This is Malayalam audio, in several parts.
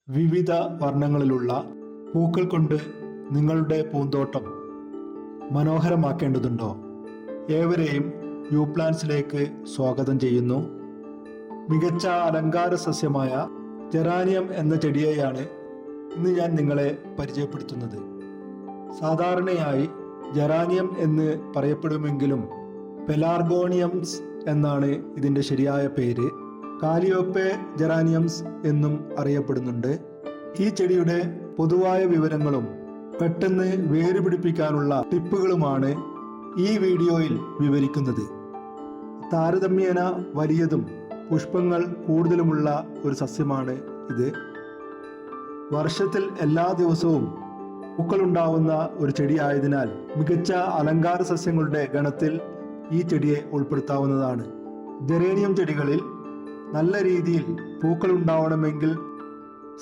വിവിധ വർണ്ണങ്ങളിലുള്ള പൂക്കൾ കൊണ്ട് നിങ്ങളുടെ പൂന്തോട്ടം മനോഹരമാക്കേണ്ടതുണ്ടോ? ഏവരെയും യു പ്ലാന്റ്സിലേക്ക് സ്വാഗതം ചെയ്യുന്നു. മികച്ച അലങ്കാര സസ്യമായ ജെറാനിയം എന്ന ചെടിയെയാണ് ഇന്ന് ഞാൻ നിങ്ങളെ പരിചയപ്പെടുത്തുന്നത്. സാധാരണയായി ജെറാനിയം എന്ന് പറയപ്പെടുമെങ്കിലും പെലാർഗോണിയംസ് എന്നാണ് ഇതിൻ്റെ ശരിയായ പേര്. കാലിയോപ്പെ ജെറാനിയംസ് എന്നും അറിയപ്പെടുന്നുണ്ട്. ഈ ചെടിയുടെ പൊതുവായ വിവരങ്ങളും പെട്ടെന്ന് വേര് പിടിപ്പിക്കാനുള്ള ടിപ്പുകളുമാണ് ഈ വീഡിയോയിൽ വിവരിക്കുന്നത്. താരതമ്യേന വലിയതും പുഷ്പങ്ങൾ കൂടുതലുമുള്ള ഒരു സസ്യമാണ് ഇത്. വർഷത്തിൽ എല്ലാ ദിവസവും പൂക്കളുണ്ടാവുന്ന ഒരു ചെടിയായതിനാൽ മികച്ച അലങ്കാര സസ്യങ്ങളുടെ ഗണത്തിൽ ഈ ചെടിയെ ഉൾപ്പെടുത്താവുന്നതാണ്. ജെറേനിയം ചെടികളിൽ നല്ല രീതിയിൽ പൂക്കൾ ഉണ്ടാവണമെങ്കിൽ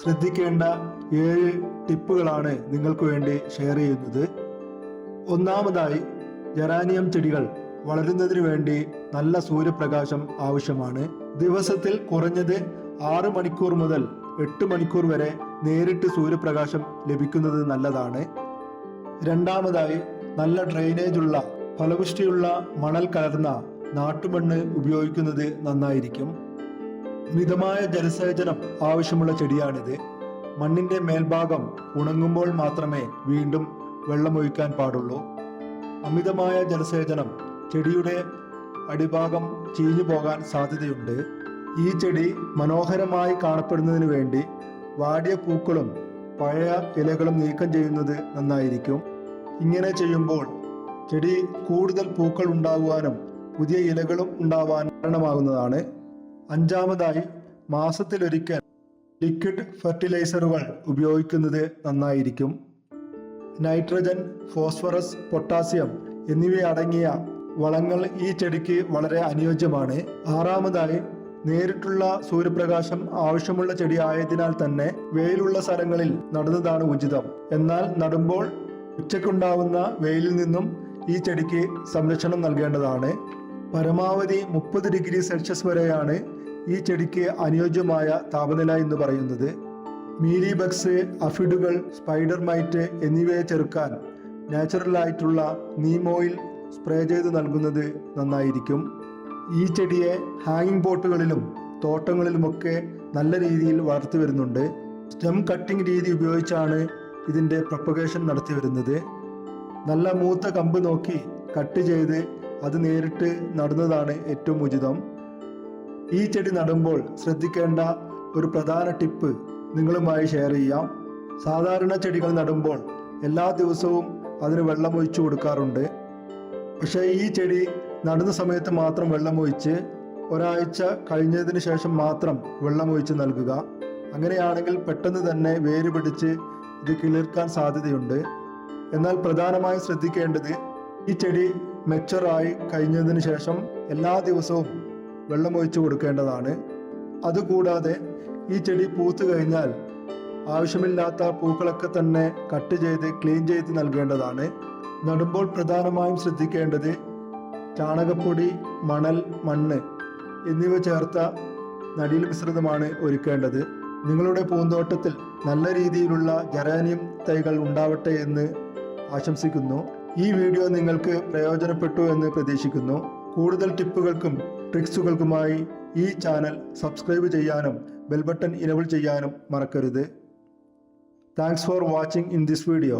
ശ്രദ്ധിക്കേണ്ട 7 ടിപ്പുകളാണ് നിങ്ങൾക്ക് വേണ്ടി ഷെയർ ചെയ്യുന്നത്. ഒന്നാമതായി, ജെറാനിയം ചെടികൾ വളരുന്നതിന് വേണ്ടി നല്ല സൂര്യപ്രകാശം ആവശ്യമാണ്. ദിവസത്തിൽ കുറഞ്ഞത് 6 മണിക്കൂർ മുതൽ 8 മണിക്കൂർ വരെ നേരിട്ട് സൂര്യപ്രകാശം ലഭിക്കുന്നത് നല്ലതാണ്. രണ്ടാമതായി, നല്ല ഡ്രെയിനേജ് ഉള്ള ഫലപുഷ്ടിയുള്ള മണൽ കലർന്ന നാട്ടുമണ്ണ് ഉപയോഗിക്കുന്നത് നന്നായിരിക്കും. മിതമായ ജലസേചനം ആവശ്യമുള്ള ചെടിയാണിത്. മണ്ണിന്റെ മേൽഭാഗം ഉണങ്ങുമ്പോൾ മാത്രമേ വീണ്ടും വെള്ളമൊഴിക്കാൻ പാടുള്ളൂ. അമിതമായ ജലസേചനം ചെടിയുടെ അടിഭാഗം ചീഞ്ഞു പോകാൻ സാധ്യതയുണ്ട്. ഈ ചെടി മനോഹരമായി കാണപ്പെടുന്നതിന് വേണ്ടി വാടിയ പൂക്കളും പഴയ ഇലകളും നീക്കം ചെയ്യുന്നത് നന്നായിരിക്കും. ഇങ്ങനെ ചെയ്യുമ്പോൾ ചെടി കൂടുതൽ പൂക്കൾ ഉണ്ടാകുവാനും പുതിയ ഇലകളും ഉണ്ടാവാൻ കാരണമാകുന്നതാണ്. അഞ്ചാമതായി, മാസത്തിലൊരിക്കൽ ലിക്വിഡ് ഫെർട്ടിലൈസറുകൾ ഉപയോഗിക്കുന്നത് നന്നായിരിക്കും. നൈട്രജൻ, ഫോസ്ഫറസ്, പൊട്ടാസ്യം എന്നിവയടങ്ങിയ വളങ്ങൾ ഈ ചെടിക്ക് വളരെ അനുയോജ്യമാണ്. ആറാമതായി, നേരിട്ടുള്ള സൂര്യപ്രകാശം ആവശ്യമുള്ള ചെടി ആയതിനാൽ തന്നെ വെയിലുള്ള സ്ഥലങ്ങളിൽ നടുന്നതാണ് ഉചിതം. എന്നാൽ നടുമ്പോൾ ഉച്ചയ്ക്കുണ്ടാവുന്ന വെയിലിൽ നിന്നും ഈ ചെടിക്ക് സംരക്ഷണം നൽകേണ്ടതാണ്. പരമാവധി 30 ഡിഗ്രി സെൽഷ്യസ് വരെയാണ് ഈ ചെടിക്ക് അനുയോജ്യമായ താപനില എന്ന് പറയുന്നത്. മീലി ബഗ്സ്, അഫിഡുകൾ, സ്പൈഡർ മൈറ്റ് എന്നിവയെ ചെറുക്കാൻ നാച്ചുറൽ ആയിട്ടുള്ള നീം ഓയിൽ സ്പ്രേ ചെയ്ത് നൽകുന്നത് നന്നായിരിക്കും. ഈ ചെടിയെ ഹാങ്ങിങ് പോട്ടുകളിലും തോട്ടങ്ങളിലുമൊക്കെ നല്ല രീതിയിൽ വളർത്തി വരുന്നുണ്ട്. സ്റ്റെം കട്ടിംഗ് രീതി ഉപയോഗിച്ചാണ് ഇതിൻ്റെ പ്രൊപ്പഗേഷൻ നടത്തി വരുന്നത്. നല്ല മൂത്ത കമ്പ് നോക്കി കട്ട് ചെയ്ത് അത് നേരിട്ട് നടുന്നതാണ് ഏറ്റവും ഉചിതം. ഈ ചെടി നടുമ്പോൾ ശ്രദ്ധിക്കേണ്ട ഒരു പ്രധാന ടിപ്പ് നിങ്ങളുമായി ഷെയർ ചെയ്യാം. സാധാരണ ചെടികൾ നടുമ്പോൾ എല്ലാ ദിവസവും അതിന് വെള്ളമൊഴിച്ചു കൊടുക്കാറുണ്ട്. പക്ഷേ ഈ ചെടി നടുന്ന സമയത്ത് മാത്രം വെള്ളമൊഴിച്ച് ഒരാഴ്ച കഴിഞ്ഞതിന് ശേഷം മാത്രം വെള്ളമൊഴിച്ച് നൽകുക. അങ്ങനെയാണെങ്കിൽ പെട്ടെന്ന് തന്നെ വേര് പിടിച്ച് ഇത് കിളിർക്കാൻ സാധ്യതയുണ്ട്. എന്നാൽ പ്രധാനമായും ശ്രദ്ധിക്കേണ്ടത് ഈ ചെടി മെച്ചറായി കഴിഞ്ഞതിന് ശേഷം എല്ലാ ദിവസവും വെള്ളമൊഴിച്ചു കൊടുക്കേണ്ടതാണ്. അതുകൂടാതെ ഈ ചെടി പൂത്തു കഴിഞ്ഞാൽ ആവശ്യമില്ലാത്ത പൂക്കളൊക്കെ തന്നെ കട്ട് ചെയ്ത് ക്ലീൻ ചെയ്ത് നൽകേണ്ടതാണ്. നടുമ്പോൾ പ്രധാനമായും ശ്രദ്ധിക്കേണ്ടത് ചാണകപ്പൊടി, മണൽ, മണ്ണ് എന്നിവ ചേർത്ത നടീൽ മിശ്രിതമാണ് ഒരുക്കേണ്ടത്. നിങ്ങളുടെ പൂന്തോട്ടത്തിൽ നല്ല രീതിയിലുള്ള ജെറാനിയം തൈകൾ ഉണ്ടാവട്ടെ എന്ന് ആശംസിക്കുന്നു. ഈ വീഡിയോ നിങ്ങൾക്ക് പ്രയോജനപ്പെട്ടു എന്ന് പ്രതീക്ഷിക്കുന്നു. കൂടുതൽ ടിപ്പുകൾക്കും ട്രിക്സുകൾക്കുമായി ഈ ചാനൽ സബ്സ്ക്രൈബ് ചെയ്യാനും ബെൽ ബട്ടൺ ഇനേബിൾ ചെയ്യാനും മറക്കരുത്. Thanks for watching in this video.